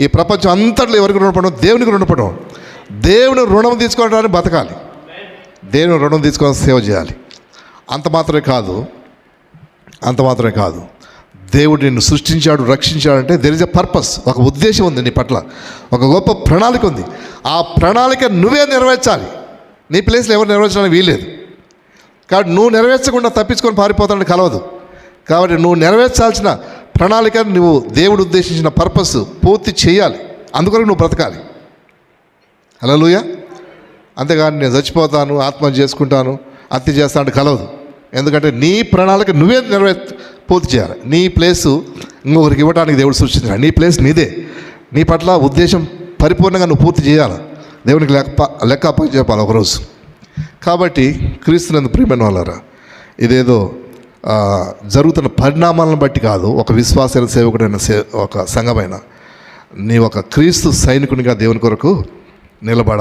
ఈ ప్రపంచం అంతట్లో ఎవరికి రుణపడడం? దేవునికి రుణపడడం. దేవుని రుణం తీసుకోవడానికి బతకాలి, దేవుని రుణం తీసుకొని సేవ చేయాలి. అంత మాత్రమే కాదు, దేవుడు నిన్ను సృష్టించాడు, రక్షించాడంటే దెర్ ఇస్ ఎ పర్పస్, ఒక ఉద్దేశం ఉంది నీ పట్ల, ఒక గొప్ప ప్రణాళిక ఉంది. ఆ ప్రణాళిక నువ్వే నెరవేర్చాలి. నీ ప్లేస్లో ఎవరు నెరవేర్చడానికి వీల్లేదు. కాబట్టి నువ్వు నెరవేర్చకుండా తప్పించుకొని పారిపోతానికి కలవదు. కాబట్టి నువ్వు నెరవేర్చాల్సిన ప్రణాళిక, నువ్వు దేవుడు ఉద్దేశించిన పర్పస్ పూర్తి చేయాలి. అందుకొరకు నువ్వు బ్రతకాలి. హల్లెలూయా. అంతేగాని నేను చచ్చిపోతాను, ఆత్మహత్య చేసుకుంటాను, హత్య చేస్తాను కలవదు. ఎందుకంటే నీ ప్రణాళిక నువ్వే పూర్తి చేయాలి. నీ ప్లేసు ఇంకొకరికి ఇవ్వడానికి దేవుడు సృష్టించాడు. నీ ప్లేస్ నీదే. నీ పట్ల ఉద్దేశం పరిపూర్ణంగా నువ్వు పూర్తి చేయాలి. దేవునికి లెక్క అప్ప చెప్పాలి ఒకరోజు. కాబట్టి క్రీస్తునందు ప్రియమైన వాళ్ళారా, ఇదేదో జరుగుతున్న పరిణామాలను బట్టి కాదు, ఒక విశ్వాసైన సేవకుడైన ఒక సంఘమైన నీ ఒక క్రీస్తు సైనికునిగా దేవుని కొరకు నిలబడాలి.